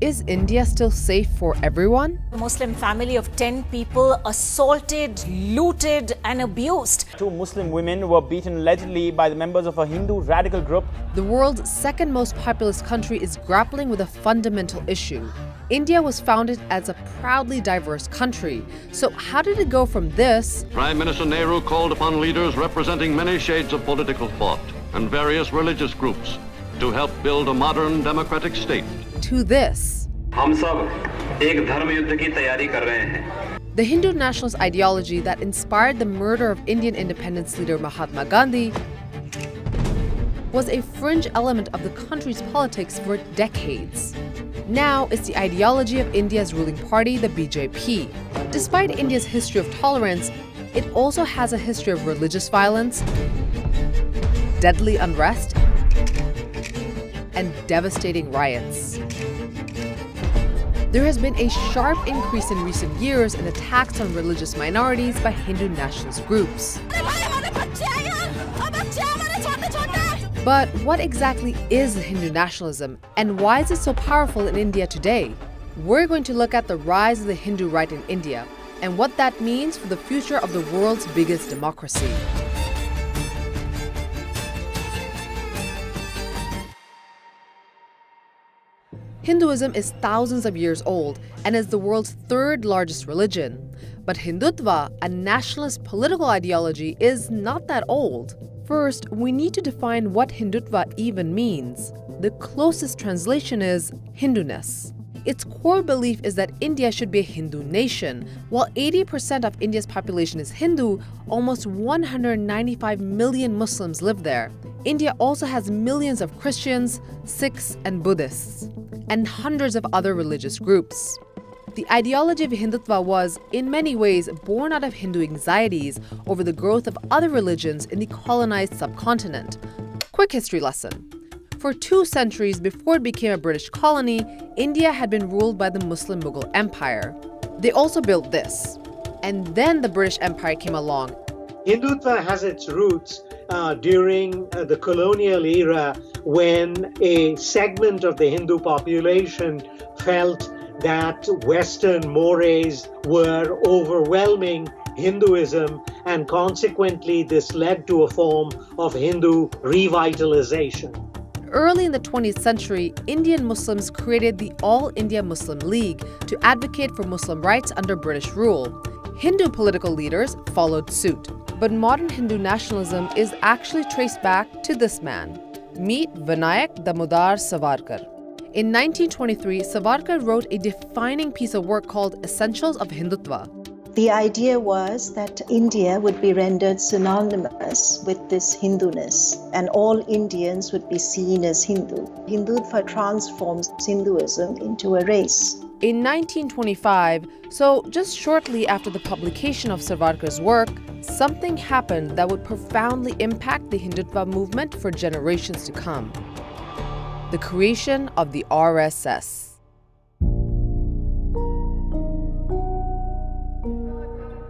Is India still safe for everyone? A Muslim family of 10 people assaulted, looted, and abused. 2 Muslim women were beaten allegedly by the members of a Hindu radical group. The world's second most populous country is grappling with a fundamental issue. India was founded as a proudly diverse country. So how did it go from this? Prime Minister Nehru called upon leaders representing many shades of political thought and various religious groups to help build a modern democratic state. To this? हम सब एक धर्म युद्ध की तैयारी कर रहे हैं. The Hindu nationalist ideology that inspired the murder of Indian independence leader Mahatma Gandhi was a fringe element of the country's politics for decades. Now it's the ideology of India's ruling party, the BJP. Despite India's history of tolerance, it also has a history of religious violence, deadly unrest, and devastating riots. There has been a sharp increase in recent years in attacks on religious minorities by Hindu nationalist groups. But what exactly is Hindu nationalism, and why is it so powerful in India today? We're going to look at the rise of the Hindu right in India and what that means for the future of the world's biggest democracy. Hinduism is thousands of years old and is the world's third largest religion. But Hindutva, a nationalist political ideology, is not that old. First, we need to define what Hindutva even means. The closest translation is Hinduness. Its core belief is that India should be a Hindu nation. While 80% of India's population is Hindu, almost 195 million Muslims live there. India also has millions of Christians, Sikhs, and Buddhists, and hundreds of other religious groups. The ideology of Hindutva was, in many ways, born out of Hindu anxieties over the growth of other religions in the colonized subcontinent. Quick history lesson. For 2 centuries before it became a British colony, India had been ruled by the Muslim Mughal Empire. They also built this. And then the British Empire came along. Hindutva has its roots during the colonial era, when a segment of the Hindu population felt that Western mores were overwhelming Hinduism, and consequently this led to a form of Hindu revitalization. Early in the 20th century, Indian Muslims created the All India Muslim League to advocate for Muslim rights under British rule. Hindu political leaders followed suit. But modern Hindu nationalism is actually traced back to this man. Meet Vinayak Damodar Savarkar. In 1923, Savarkar wrote a defining piece of work called Essentials of Hindutva. The idea was that India would be rendered synonymous with this Hinduness, and all Indians would be seen as Hindu. Hindutva transforms Hinduism into a race. In 1925, so just shortly after the publication of Savarkar's work, something happened that would profoundly impact the Hindutva movement for generations to come. The creation of the RSS.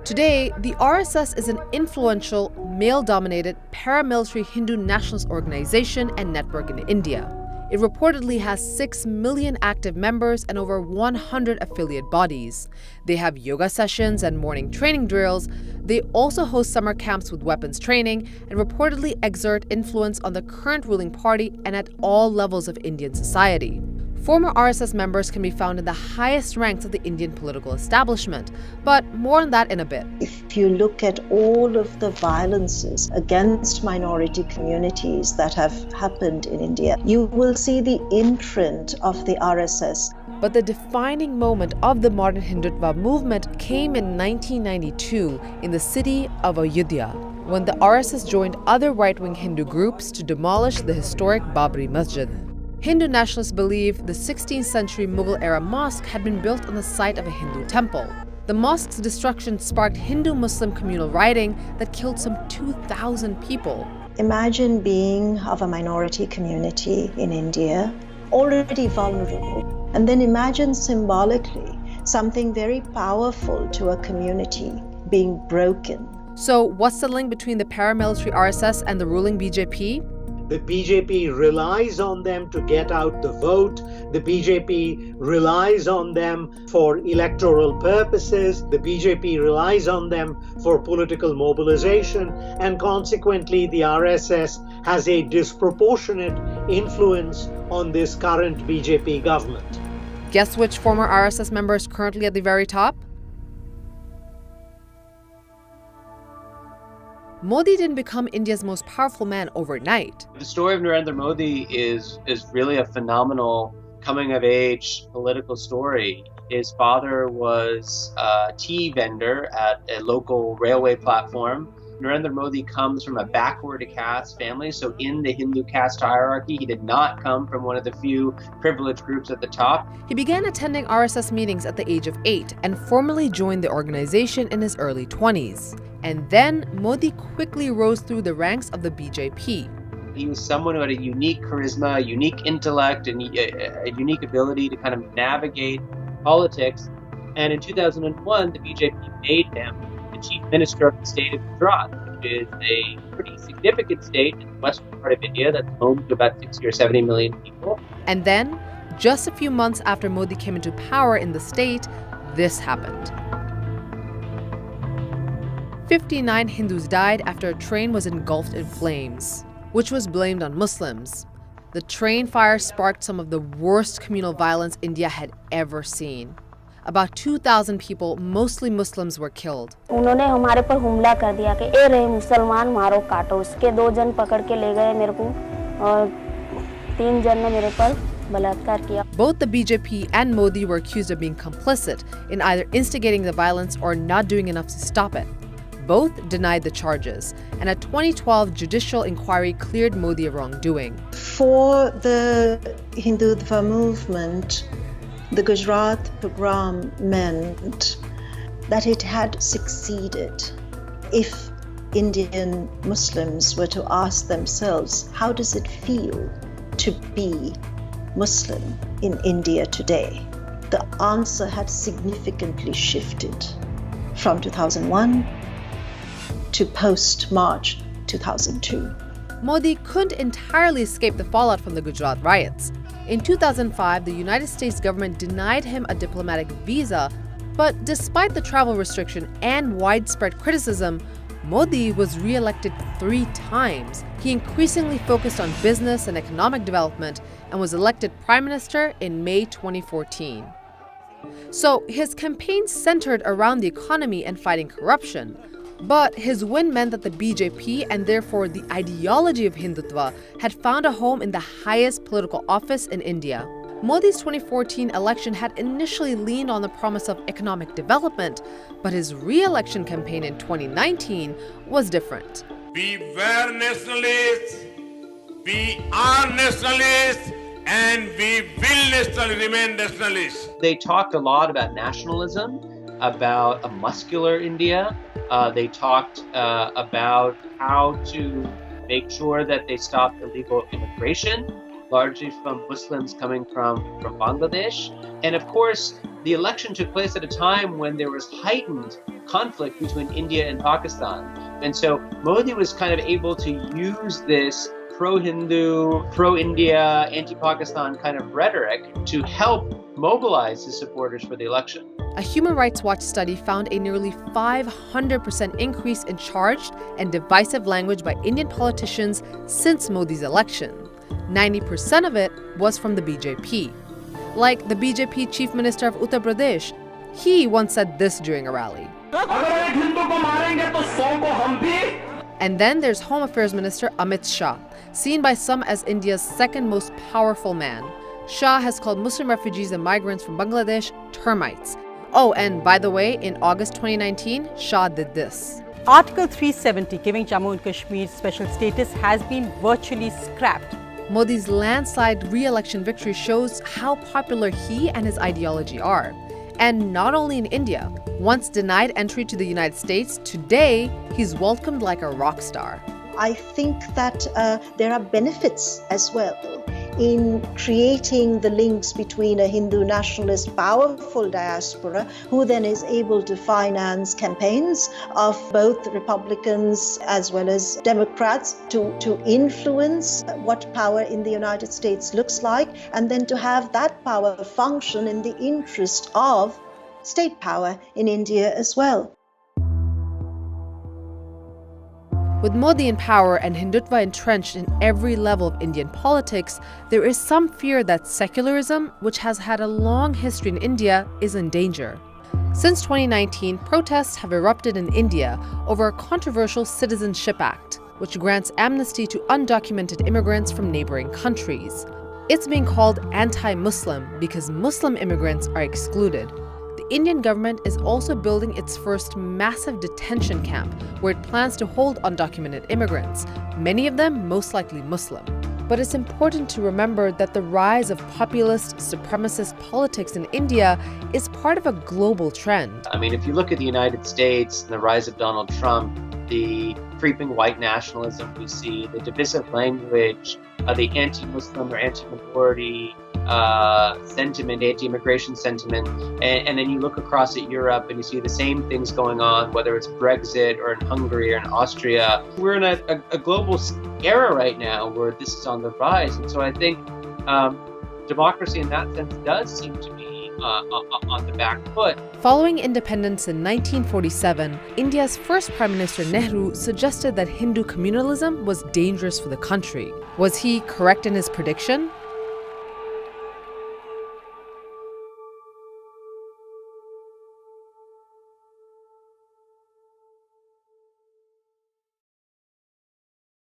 Today, the RSS is an influential, male-dominated, paramilitary Hindu nationalist organization and network in India. It reportedly has 6 million active members and over 100 affiliate bodies. They have yoga sessions and morning training drills. They also host summer camps with weapons training and reportedly exert influence on the current ruling party and at all levels of Indian society. Former RSS members can be found in the highest ranks of the Indian political establishment, but more on that in a bit. If you look at all of the violences against minority communities that have happened in India, you will see the imprint of the RSS. But the defining moment of the modern Hindutva movement came in 1992 in the city of Ayodhya, when the RSS joined other right-wing Hindu groups to demolish the historic Babri Masjid. Hindu nationalists believe the 16th century Mughal-era mosque had been built on the site of a Hindu temple. The mosque's destruction sparked Hindu-Muslim communal rioting that killed some 2,000 people. Imagine being of a minority community in India, already vulnerable, and then imagine symbolically something very powerful to a community being broken. So what's the link between the paramilitary RSS and the ruling BJP? The BJP relies on them to get out the vote. The BJP relies on them for electoral purposes. The BJP relies on them for political mobilization. And consequently, the RSS has a disproportionate influence on this current BJP government. Guess which former RSS member is currently at the very top? Modi didn't become India's most powerful man overnight. The story of Narendra Modi is really a phenomenal coming-of-age political story. His father was a tea vendor at a local railway platform. Narendra Modi comes from a backward caste family, so in the Hindu caste hierarchy, he did not come from one of the few privileged groups at the top. He began attending RSS meetings at the age of 8 and formally joined the organization in his early 20s. And then Modi quickly rose through the ranks of the BJP. He was someone who had a unique charisma, a unique intellect, and a unique ability to kind of navigate politics. And in 2001, the BJP made him the chief minister of the state of Gujarat, which is a pretty significant state in the western part of India that's home to about 60 or 70 million people. And then, just a few months after Modi came into power in the state, this happened. 59 Hindus died after a train was engulfed in flames, which was blamed on Muslims. The train fire sparked some of the worst communal violence India had ever seen. About 2,000 people, mostly Muslims, were killed. उन्होंने हमारे पर हमला कर दिया कि ए रहे मुसलमान मारो काटो उसके 2 जन पकड़ के ले गए मेरे को और 3 जन ने मेरे पर बलात्कार किया. Both the BJP and Modi were accused of being complicit in either instigating the violence or not doing enough to stop it. Both denied the charges, and a 2012 judicial inquiry cleared Modi of wrongdoing. For the Hindutva movement, the Gujarat pogrom meant that it had succeeded. If Indian Muslims were to ask themselves, how does it feel to be Muslim in India today? The answer had significantly shifted from 2001 to post-March 2002. Modi couldn't entirely escape the fallout from the Gujarat riots. In 2005, the United States government denied him a diplomatic visa, but despite the travel restriction and widespread criticism, Modi was re-elected 3 times. He increasingly focused on business and economic development and was elected Prime Minister in May 2014. So his campaign centered around the economy and fighting corruption. But his win meant that the BJP, and therefore the ideology of Hindutva, had found a home in the highest political office in India. Modi's 2014 election had initially leaned on the promise of economic development, but his re-election campaign in 2019 was different. We were nationalists, we are nationalists, and we will remain nationalists. They talked a lot about nationalism, about a muscular India. They talked about how to make sure that they stopped illegal immigration, largely from Muslims coming from Bangladesh. And of course, the election took place at a time when there was heightened conflict between India and Pakistan. And so Modi was kind of able to use this pro-Hindu, pro-India, anti-Pakistan kind of rhetoric to help mobilize his supporters for the election. A Human Rights Watch study found a nearly 500% increase in charged and divisive language by Indian politicians since Modi's election. 90% of it was from the BJP. Like the BJP Chief Minister of Uttar Pradesh, he once said this during a rally. And then there's Home Affairs Minister Amit Shah, seen by some as India's second most powerful man. Shah has called Muslim refugees and migrants from Bangladesh termites. Oh, and by the way, in August 2019, Shah did this. Article 370, giving Jammu and Kashmir special status, has been virtually scrapped. Modi's landslide re-election victory shows how popular he and his ideology are. And not only in India. Once denied entry to the United States, today he's welcomed like a rock star. I think that there are benefits as well in creating the links between a Hindu nationalist powerful diaspora, who then is able to finance campaigns of both Republicans as well as Democrats to influence what power in the United States looks like, and then to have that power function in the interest of state power in India as well. With Modi in power and Hindutva entrenched in every level of Indian politics, there is some fear that secularism, which has had a long history in India, is in danger. Since 2019, protests have erupted in India over a controversial Citizenship Act, which grants amnesty to undocumented immigrants from neighboring countries. It's being called anti-Muslim because Muslim immigrants are excluded. The Indian government is also building its first massive detention camp where it plans to hold undocumented immigrants, many of them most likely Muslim. But it's important to remember that the rise of populist, supremacist politics in India is part of a global trend. I mean, if you look at the United States and the rise of Donald Trump, the creeping white nationalism we see, the divisive language, the anti-Muslim or anti-minority sentiment, anti-immigration sentiment, and then you look across at Europe and you see the same things going on, whether it's Brexit or in Hungary or in Austria. We're in a global era right now where this is on the rise, and so I think democracy in that sense does seem to be on the back foot. Following independence in 1947, India's first Prime Minister Nehru suggested that Hindu communalism was dangerous for the country. Was he correct in his prediction?